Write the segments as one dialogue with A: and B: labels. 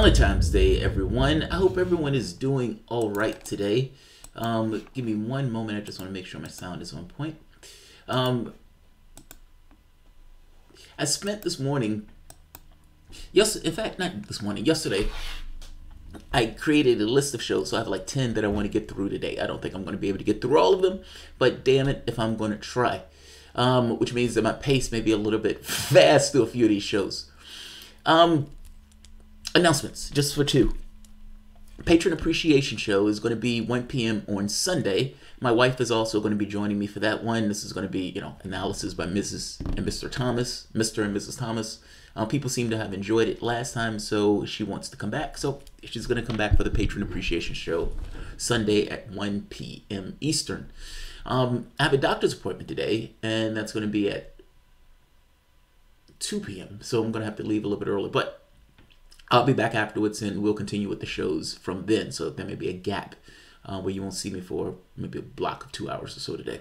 A: Valentine's Day, everyone. I hope everyone is doing all right today. Give me one moment. I just want to make sure my sound is on point. I spent this morning, in fact, not this morning, yesterday, I created a list of shows. So I have like 10 that I want to get through today. I don't think I'm going to be able to get through all of them, but damn it if I'm going to try. Which means that my pace may be a little bit fast through a few of these shows. Announcements, just for two. Patron Appreciation Show is going to be 1 p.m. on Sunday. My wife is also going to be joining me for that one. This is going to be, analysis by Mrs. and Mr. Thomas, Mr. and Mrs. Thomas. People seem to have enjoyed it last time, so she wants to come back. So she's going to come back for the Patron Appreciation Show Sunday at 1 p.m. Eastern. I have a doctor's appointment today, and that's going to be at 2 p.m. So I'm going to have to leave a little bit early, but I'll be back afterwards, and we'll continue with the shows from then. So there may be a gap where you won't see me for maybe a block of 2 hours or so today.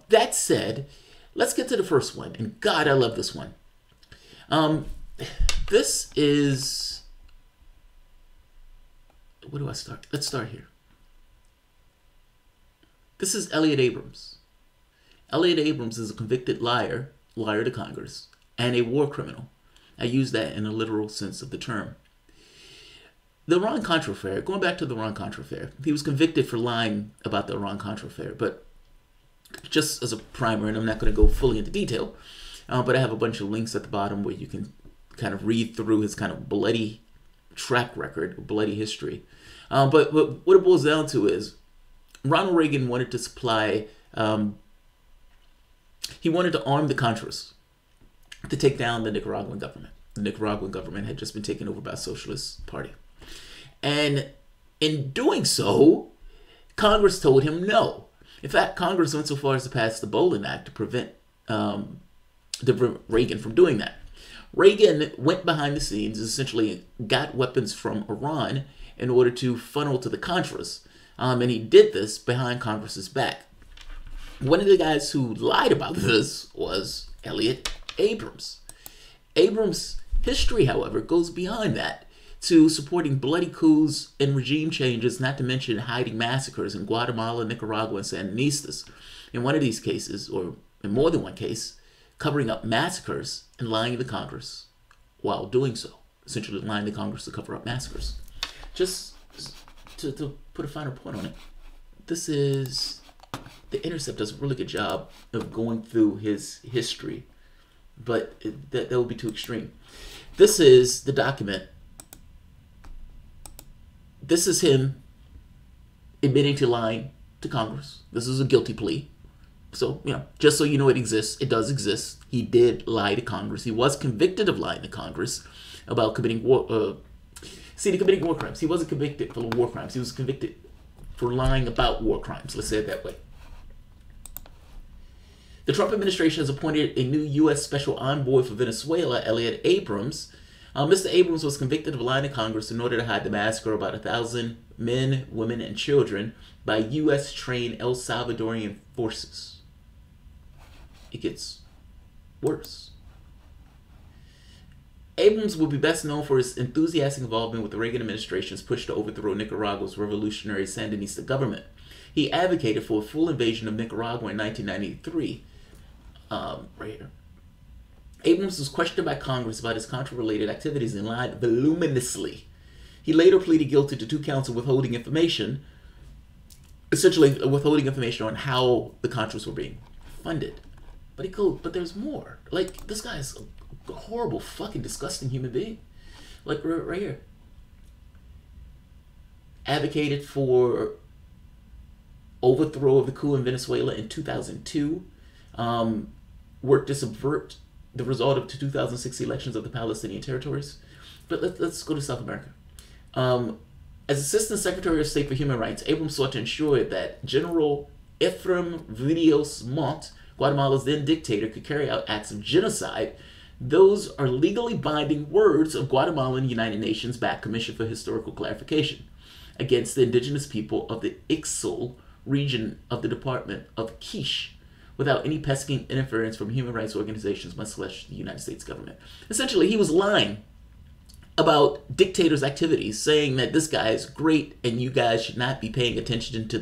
A: That said, let's get to the first one. And God, I love this one. This is... Where do I start? Let's start here. This is Elliott Abrams. Elliott Abrams is a convicted liar to Congress, and a war criminal. I use that in a literal sense of the term. The Iran-Contra affair, going back to the Iran-Contra affair, he was convicted for lying about the Iran-Contra affair, but just as a primer, and I'm not going to go fully into detail, but I have a bunch of links at the bottom where you can kind of read through his kind of bloody track record, bloody history. But what it boils down to is Ronald Reagan wanted to supply, he wanted to arm the Contras to take down the Nicaraguan government. The Nicaraguan government had just been taken over by a socialist party. And in doing so, Congress told him no. In fact, Congress went so far as to pass the Bolin Act to prevent Reagan from doing that. Reagan went behind the scenes, essentially got weapons from Iran in order to funnel to the Contras. And he did this behind Congress's back. One of the guys who lied about this was Elliott Abrams. Abrams' history, however, goes beyond that to supporting bloody coups and regime changes, not to mention hiding massacres in Guatemala, Nicaragua, and Sandinistas. In one of these cases, or in more than one case, covering up massacres and lying to Congress while doing so. Essentially lying to Congress to cover up massacres. Just to put a finer point on it, this is... The Intercept does a really good job of going through his history, but that would be too extreme. This is the document. This is him admitting to lying to Congress. This is a guilty plea. So, just so you know it exists, it does exist. He did lie to Congress. He was convicted of lying to Congress about committing war crimes. He wasn't convicted for war crimes. He was convicted for lying about war crimes. Let's say it that way. The Trump administration has appointed a new U.S. Special Envoy for Venezuela, Elliott Abrams. Mr. Abrams was convicted of lying to Congress in order to hide the massacre of about 1,000 men, women, and children by U.S.-trained El Salvadorian forces. It gets worse. Abrams will be best known for his enthusiastic involvement with the Reagan administration's push to overthrow Nicaragua's revolutionary Sandinista government. He advocated for a full invasion of Nicaragua in 1993. Right here. Abrams was questioned by Congress about his Contra-related activities and lied voluminously. He later pleaded guilty to 2 counts of withholding information, essentially withholding information on how the Contras were being funded. But there's more. Like, this guy is a horrible, fucking disgusting human being. Like, right here. Advocated for overthrow of the coup in Venezuela in 2002. Worked to subvert the result of the 2006 elections of the Palestinian territories. But let's go to South America. As Assistant Secretary of State for Human Rights, Abrams sought to ensure that General Efraim Rios Montt, Guatemala's then dictator, could carry out acts of genocide. Those are legally binding words of Guatemalan United Nations backed Commission for Historical Clarification against the indigenous people of the Ixtal region of the Department of Quiche, without any pesking interference from human rights organizations, much less the United States government. Essentially, he was lying about dictators' activities, saying that this guy is great and you guys should not be paying attention to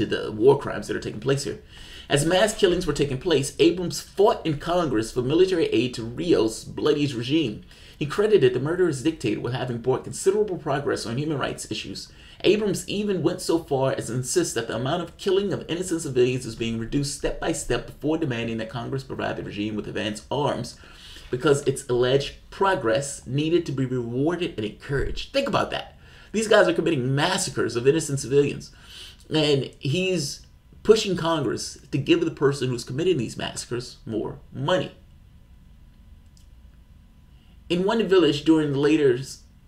A: the war crimes that are taking place here. As mass killings were taking place, Abrams fought in Congress for military aid to Rios' bloody regime. He credited the murderous dictator with having brought considerable progress on human rights issues. Abrams even went so far as to insist that the amount of killing of innocent civilians is being reduced step by step before demanding that Congress provide the regime with advanced arms because its alleged progress needed to be rewarded and encouraged. Think about that. These guys are committing massacres of innocent civilians, and he's pushing Congress to give the person who's committing these massacres more money. In one village during the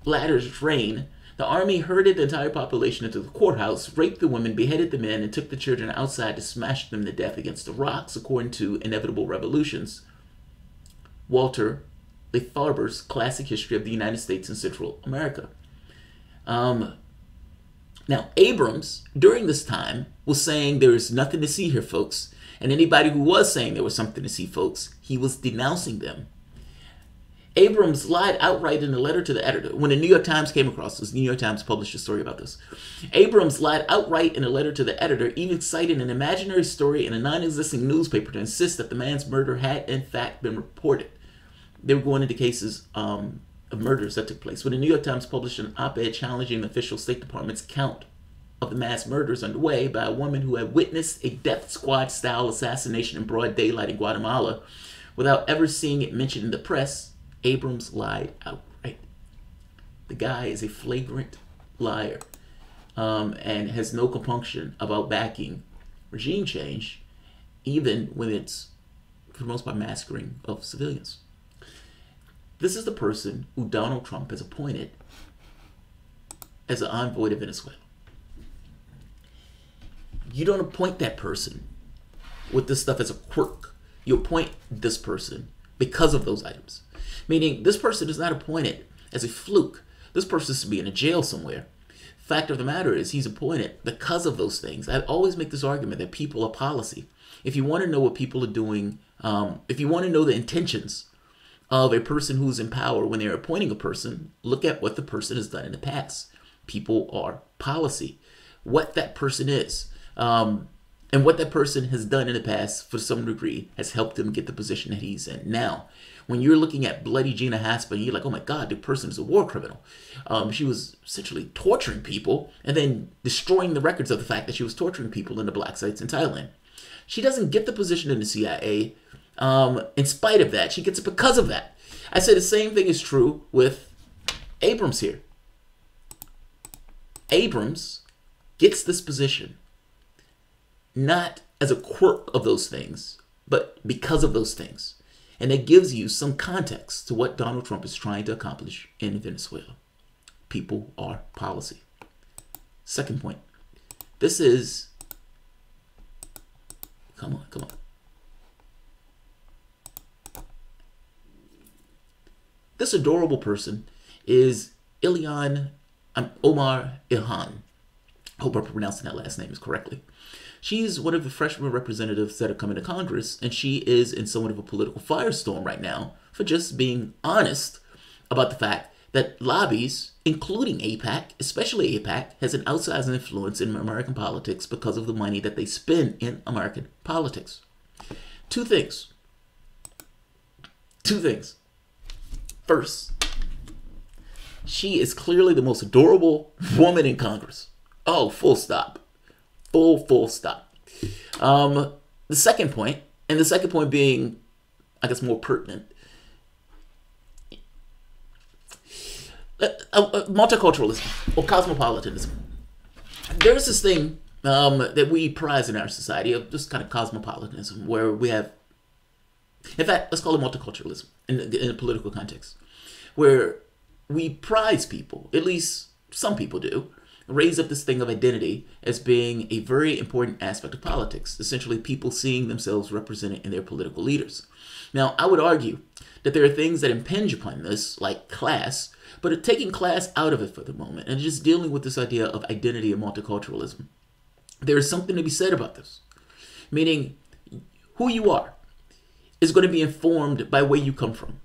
A: latter's reign, the army herded the entire population into the courthouse, raped the women, beheaded the men, and took the children outside to smash them to death against the rocks, according to Inevitable Revolutions, Walter Lefebvre's classic history of the United States and Central America. Now, Abrams, during this time, was saying there is nothing to see here, folks. And anybody who was saying there was something to see, folks, he was denouncing them. Abrams lied outright in a letter to the editor. When the New York Times came across this, the New York Times published a story about this. Abrams lied outright in a letter to the editor, even citing an imaginary story in a non-existing newspaper to insist that the man's murder had, in fact, been reported. They were going into cases of murders that took place. When the New York Times published an op-ed challenging the official State Department's count of the mass murders underway by a woman who had witnessed a death squad-style assassination in broad daylight in Guatemala without ever seeing it mentioned in the press, Abrams lied outright. The guy is a flagrant liar and has no compunction about backing regime change, even when it's, for the most part, massacring of civilians. This is the person who Donald Trump has appointed as an envoy to Venezuela. You don't appoint that person with this stuff as a quirk. You appoint this person because of those items. Meaning, this person is not appointed as a fluke. This person is to be in a jail somewhere. Fact of the matter is, he's appointed because of those things. I always make this argument that people are policy. If you want to know what people are doing, if you want to know the intentions of a person who's in power when they're appointing a person, look at what the person has done in the past. People are policy. What that person is, and what that person has done in the past, for some degree, has helped him get the position that he's in now. When you're looking at bloody Gina Haspel, you're like, oh my God, the person is a war criminal. She was essentially torturing people and then destroying the records of the fact that she was torturing people in the black sites in Thailand. She doesn't get the position in the CIA in spite of that. She gets it because of that. I say the same thing is true with Abrams here. Abrams gets this position not as a quirk of those things, but because of those things. And it gives you some context to what Donald Trump is trying to accomplish in Venezuela. People are policy. Second point. This is, come on. This adorable person is Omar Ilhan. I hope I'm pronouncing that last name is correctly. She's one of the freshman representatives that are coming to Congress, and she is in somewhat of a political firestorm right now for just being honest about the fact that lobbies, including AIPAC, especially AIPAC, has an outsized influence in American politics because of the money that they spend in American politics. Two things. First, she is clearly the most adorable woman in Congress. Oh, full stop. Full stop. The second point, and the second point being, I guess, more pertinent, multiculturalism or cosmopolitanism. There's this thing that we prize in our society of just kind of cosmopolitanism, where we have, in fact, let's call it multiculturalism in a political context, where we prize people, at least some people do, raise up this thing of identity as being a very important aspect of politics, essentially people seeing themselves represented in their political leaders. Now, I would argue that there are things that impinge upon this, like class, but taking class out of it for the moment and just dealing with this idea of identity and multiculturalism, there is something to be said about this. Meaning, who you are is going to be informed by where you come from.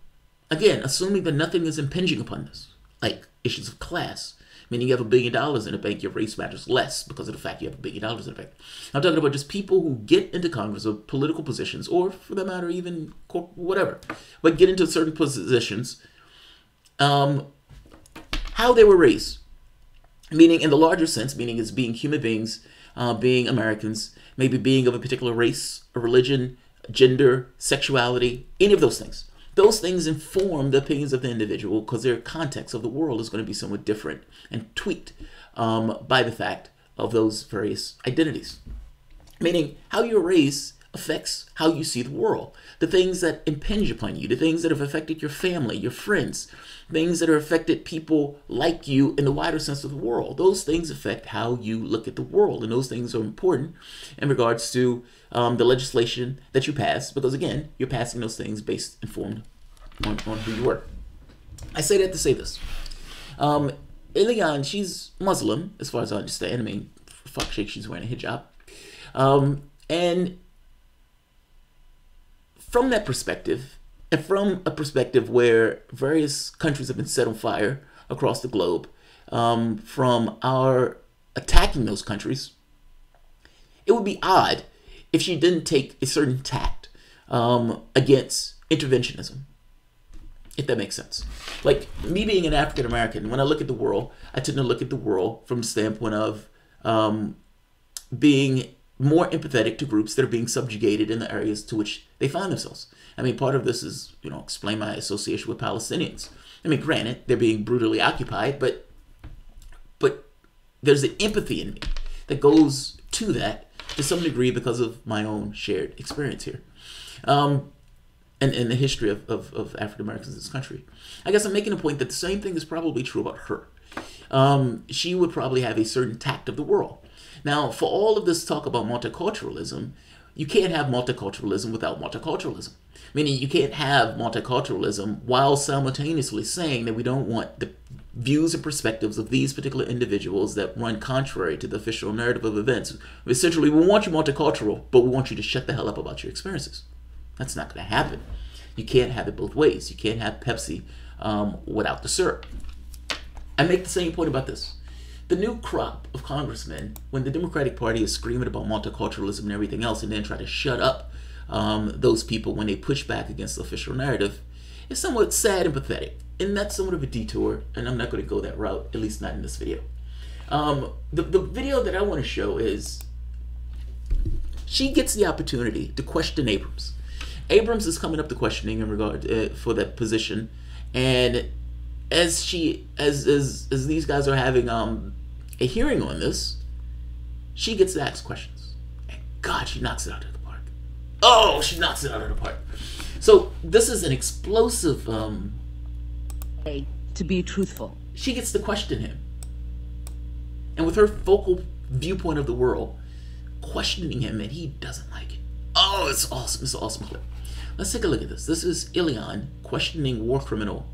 A: Again, assuming that nothing is impinging upon this. like issues of class. Meaning you have $1 billion in the bank, your race matters less because of the fact you have $1 billion in the bank. I'm talking about just people who get into Congress or political positions, or for that matter, even whatever, but get into certain positions, how they were raised. Meaning in the larger sense, meaning as being human beings, being Americans, maybe being of a particular race, a religion, gender, sexuality, any of those things. Those things inform the opinions of the individual because their context of the world is going to be somewhat different and tweaked by the fact of those various identities. Meaning how you're raised affects how you see the world. The things that impinge upon you, the things that have affected your family, your friends, things that have affected people like you in the wider sense of the world. Those things affect how you look at the world, and those things are important in regards to the legislation that you pass, because again, you're passing those things informed on who you were. I say that to say this. Ilhan, she's Muslim, as far as I understand. I mean, for fuck's sake, she's wearing a hijab. And from that perspective, and from a perspective where various countries have been set on fire across the globe, from our attacking those countries, it would be odd if she didn't take a certain tact against interventionism, if that makes sense. Like me being an African American, when I look at the world, I tend to look at the world from the standpoint of being more empathetic to groups that are being subjugated in the areas to which they find themselves. I mean, part of this is, explain my association with Palestinians. I mean, granted, they're being brutally occupied, but there's an empathy in me that goes to that to some degree because of my own shared experience here. And the history of African Americans in this country. I guess I'm making a point that the same thing is probably true about her. She would probably have a certain tact of the world. Now, for all of this talk about multiculturalism, you can't have multiculturalism without multiculturalism. Meaning you can't have multiculturalism while simultaneously saying that we don't want the views and perspectives of these particular individuals that run contrary to the official narrative of events. Essentially, we want you multicultural, but we want you to shut the hell up about your experiences. That's not going to happen. You can't have it both ways. You can't have Pepsi without the syrup. I make the same point about this. The new crop of congressmen, when the Democratic Party is screaming about multiculturalism and everything else, and then try to shut up those people when they push back against the official narrative, is somewhat sad and pathetic. And that's somewhat of a detour, and I'm not going to go that route, at least not in this video. The video that I want to show is she gets the opportunity to question Abrams. Abrams is coming up to questioning in regard for that position, and as these guys are having a hearing on this, she gets to ask questions. And God, she knocks it out of the park. Oh, she knocks it out of the park. So this is an explosive.
B: To be truthful.
A: She gets to question him, and with her focal viewpoint of the world, questioning him, and he doesn't like it. Oh, it's awesome! It's an awesome clip. Let's take a look at this. This is Ilhan questioning war criminal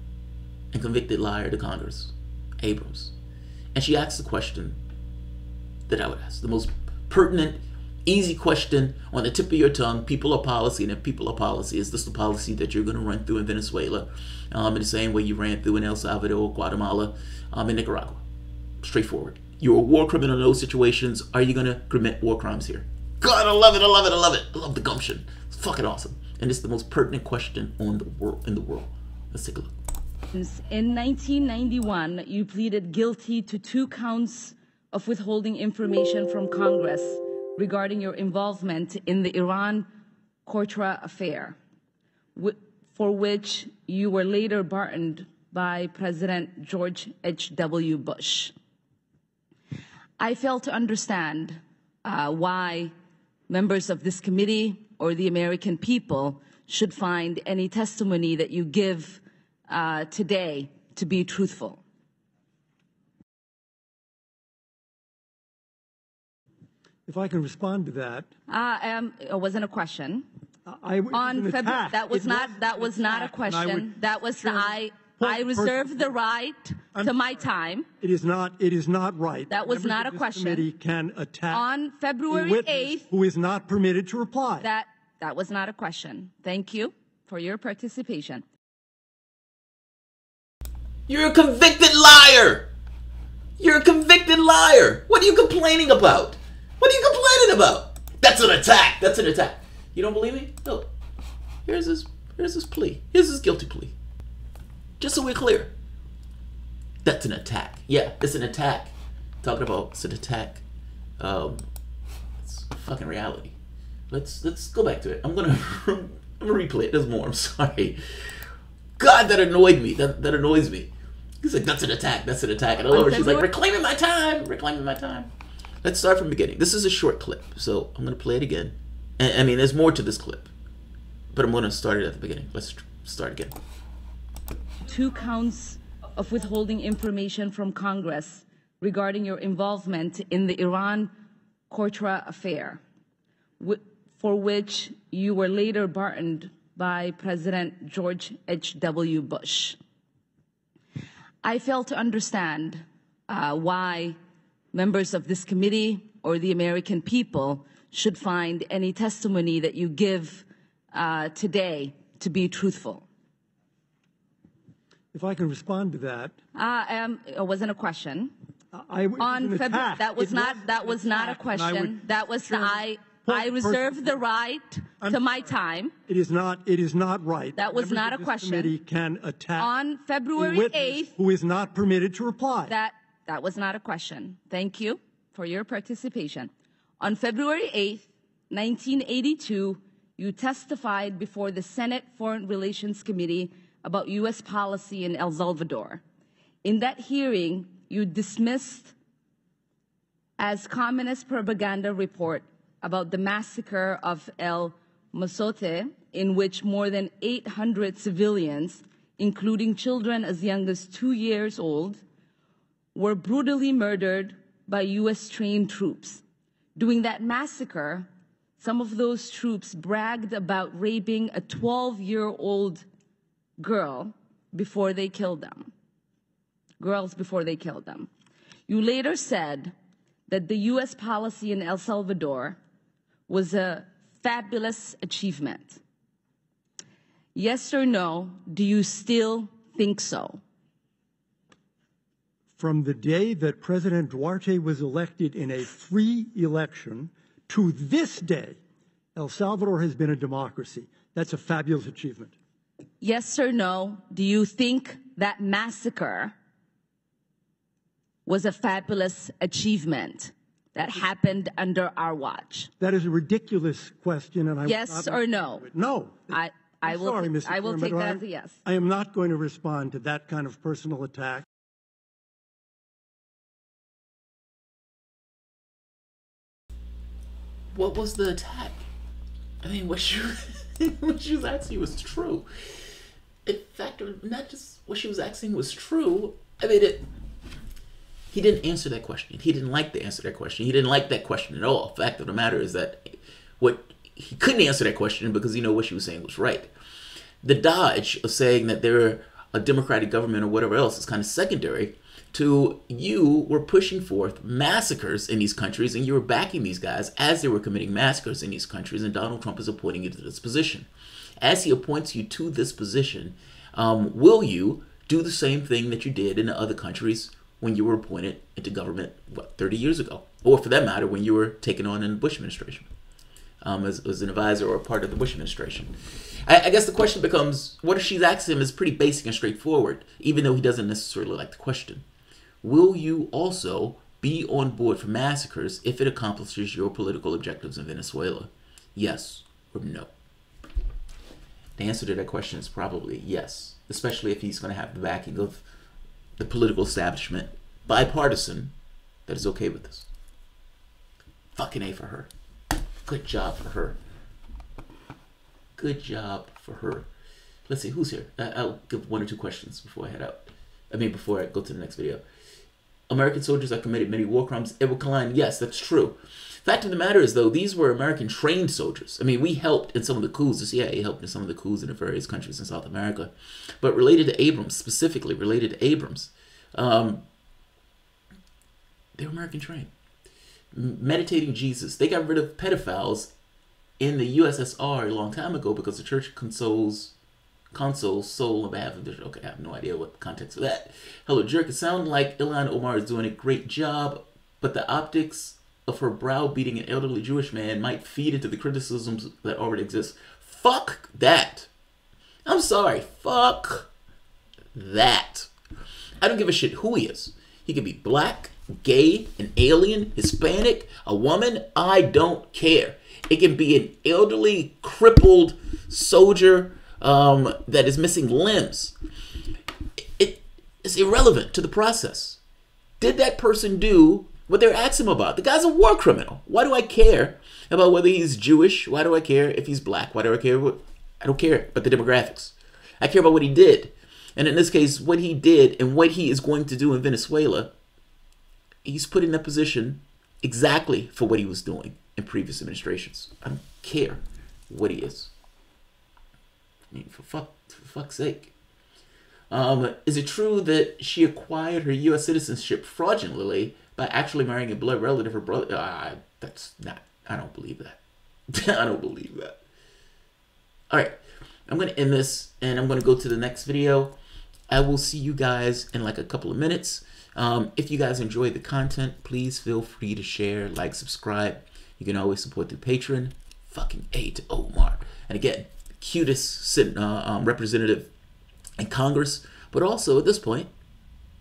A: and convicted liar to Congress, Abrams. And she asks the question that I would ask. The most pertinent, easy question on the tip of your tongue. People are policy, and if people are policy, is this the policy that you're going to run through in Venezuela in the same way you ran through in El Salvador, Guatemala, and Nicaragua? Straightforward. You're a war criminal in those situations. Are you going to commit war crimes here? God, I love it, I love it, I love it. I love the gumption. It's fucking awesome. And it's the most pertinent question on the world, in the world. Let's take a look.
B: In 1991, you pleaded guilty to 2 counts of withholding information from Congress regarding your involvement in the Iran-Contra affair, for which you were later pardoned by President George H.W. Bush. I fail to understand why members of this committee or the American people should find any testimony that you give today to be truthful.
C: If I can respond to that.
B: It wasn't a question.
C: That
B: was not a question. That was I reserve the right to my time.
C: It is not right.
B: That was not a question.
C: Committee can attack
B: on February 8th,
C: who is not permitted to reply.
B: That was not a question. Thank you for your participation.
A: You're a convicted liar. You're a convicted liar. What are you complaining about? What are you complaining about? That's an attack. That's an attack. You don't believe me? No. Here's his plea. Here's his guilty plea. Just so we're clear. That's an attack. Yeah, it's an attack. Talking about it's an attack. It's fucking reality. Let's go back to it. I'm gonna replay it. There's more. I'm sorry. God, that annoyed me. That annoys me. He's like, that's an attack. That's an attack. And I love her. She's like, reclaiming my time. Reclaiming my time. Let's start from the beginning. This is a short clip, so I'm gonna play it again. And, I mean, there's more to this clip, but I'm gonna start it at the beginning. Let's start again.
B: 2 counts of withholding information from Congress regarding your involvement in the Iran-Contra affair, for which you were later pardoned by President George H.W. Bush. I fail to understand why members of this committee or the American people should find any testimony that you give today to be truthful.
C: If I can respond to that.
B: It wasn't a question.
C: That
B: was not a question. That was I reserve the right to my time.
C: It is not right.
B: That was not a question.
C: Committee can attack
B: on February 8th,
C: who is not permitted to reply.
B: That was not a question. Thank you for your participation. On February 8th, 1982, you testified before the Senate Foreign Relations Committee about U.S. policy in El Salvador. In that hearing, you dismissed as communist propaganda report about the massacre of El Mozote, in which more than 800 civilians, including children as young as 2 years old, were brutally murdered by U.S. trained troops. During that massacre, some of those troops bragged about raping a 12-year-old girl before they killed them. Girls before they killed them. You later said that the U.S. policy in El Salvador was a fabulous achievement. Yes or no, do you still think so?
C: From the day that President Duarte was elected in a free election to this day, El Salvador has been a democracy. That's a fabulous achievement.
B: Yes or no, do you think that massacre was a fabulous achievement that happened under our watch?
C: That is a ridiculous question, and I
B: yes or no?
C: No.
B: I will take that as a yes.
C: I am not going to respond to that kind of personal attack.
A: What was the attack? I mean, what she was asking was true. In fact, not just what she was asking was true. I mean, he didn't answer that question. He didn't like to answer that question. He didn't like that question at all. The fact of the matter is that he couldn't answer that question because what she was saying was right. The dodge of saying that they're a democratic government or whatever else is kind of secondary to you were pushing forth massacres in these countries, and you were backing these guys as they were committing massacres in these countries, and Donald Trump is appointing you to this position. As he appoints you to this position, will you do the same thing that you did in the other countries when you were appointed into government, 30 years ago? Or for that matter, when you were taken on in the Bush administration as an advisor or a part of the Bush administration. I guess the question becomes, what if she's asking him is pretty basic and straightforward, even though he doesn't necessarily like the question. Will you also be on board for massacres if it accomplishes your political objectives in Venezuela? Yes or no? The answer to that question is probably yes, especially if he's going to have the backing of the political establishment, bipartisan, that is okay with this. Fucking A for her. Good job for her. Good job for her. Let's see, who's here? I'll give 1 or 2 questions before I head out. Before I go to the next video. American soldiers have committed many war crimes. Edward Klein, yes, that's true. Fact of the matter is, though, these were American trained soldiers. We helped in some of the coups. The CIA helped in some of the coups in the various countries in South America. But related to Abrams, specifically related to Abrams, they were American trained. Meditating Jesus. They got rid of pedophiles in the USSR a long time ago because the church condones console sold on behalf of the... Okay, I have no idea what the context of that. Hello, jerk. It sounds like Ilhan Omar is doing a great job, but the optics of her browbeating an elderly Jewish man might feed into the criticisms that already exist. Fuck that. I'm sorry. Fuck that. I don't give a shit who he is. He could be black, gay, an alien, Hispanic, a woman. I don't care. It can be an elderly, crippled soldier that is missing limbs. It's irrelevant to the process. Did that person do what they're asking him about? The guy's a war criminal. Why do I care about whether he's Jewish? Why do I care if he's black? Why do I care? I don't care about the demographics. I care about what he did. And in this case, what he did and what he is going to do in Venezuela, he's put in that position exactly for what he was doing in previous administrations. I don't care what he is. I mean, for fuck's sake. Is it true that she acquired her U.S. citizenship fraudulently by actually marrying a blood relative, her brother? That's not. I don't believe that. I don't believe that. All right, I'm gonna end this and I'm gonna go to the next video. I will see you guys in like a couple of minutes. If you guys enjoy the content, please feel free to share, like, subscribe. You can always support through Patreon. Fucking A to Omar. And again, cutest representative in Congress, but also at this point,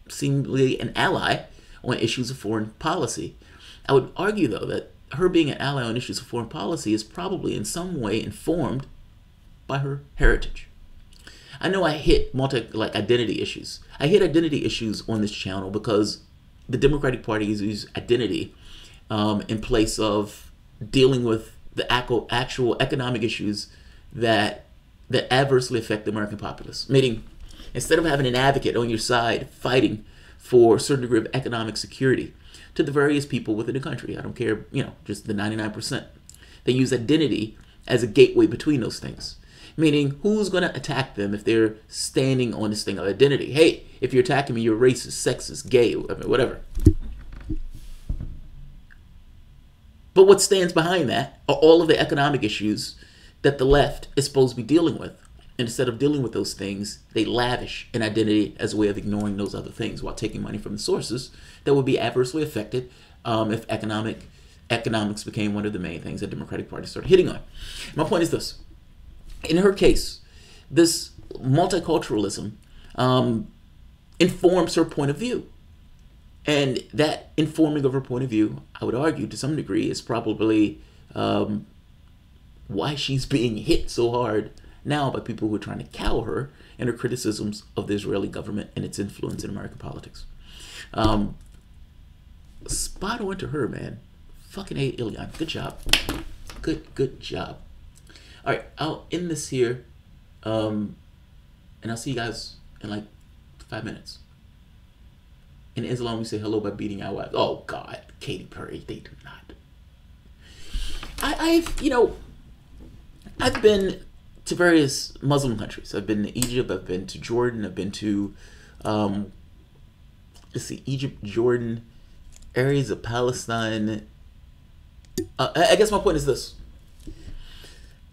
A: seemingly an ally on issues of foreign policy. I would argue, though, that her being an ally on issues of foreign policy is probably in some way informed by her heritage. I know I hit identity issues. I hit identity issues on this channel because the Democratic Party uses identity in place of dealing with the actual economic issues that adversely affect the American populace. Meaning, instead of having an advocate on your side fighting for a certain degree of economic security to the various people within the country, I don't care, just the 99%. They use identity as a gateway between those things. Meaning, who's going to attack them if they're standing on this thing of identity? Hey, if you're attacking me, you're racist, sexist, gay, whatever. But what stands behind that are all of the economic issues that the left is supposed to be dealing with. And instead of dealing with those things, they lavish an identity as a way of ignoring those other things while taking money from the sources that would be adversely affected if economics became one of the main things that the Democratic Party started hitting on. My point is this. In her case, this multiculturalism informs her point of view. And that informing of her point of view, I would argue to some degree, is probably why she's being hit so hard now by people who are trying to cow her in her criticisms of the Israeli government and its influence in American politics. Spot on to her, man. Fucking A, Ilhan. Good job. Good job. All right, I'll end this here, and I'll see you guys in like 5 minutes. In Islam, we say hello by beating our wives. Oh God, Katy Perry, they do not. I've been to various Muslim countries. I've been to Egypt. I've been to Jordan. I've been to, Egypt, Jordan, areas of Palestine. I guess my point is this.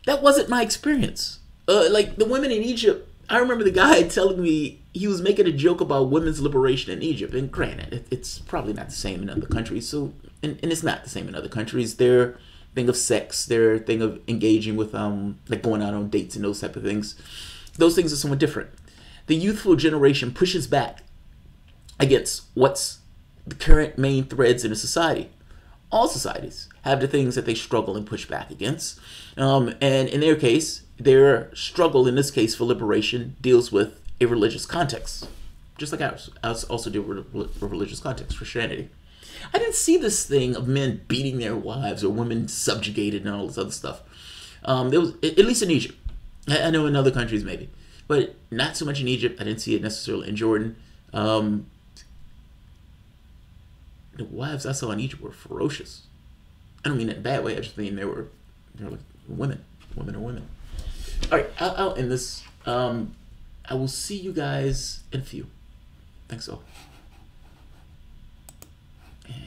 A: That wasn't my experience. Like the women in Egypt, I remember the guy telling me he was making a joke about women's liberation in Egypt. And granted, it's probably not the same in other countries. So, and it's not the same in other countries. Their thing of sex, their thing of engaging with like going out on dates and those type of things. Those things are somewhat different. The youthful generation pushes back against what's the current main threads in a society. All societies have the things that they struggle and push back against. And in their case, their struggle in this case for liberation deals with a religious context. Just like ours. Ours also deal with a religious context, Christianity. I didn't see this thing of men beating their wives or women subjugated and all this other stuff. There was, at least in Egypt. I know in other countries maybe. But not so much in Egypt. I didn't see it necessarily in Jordan. The wives I saw in Egypt were ferocious. I don't mean that in a bad way. I just mean they were like women. Women are women. All right, I'll end this. I will see you guys in a few. Thanks all.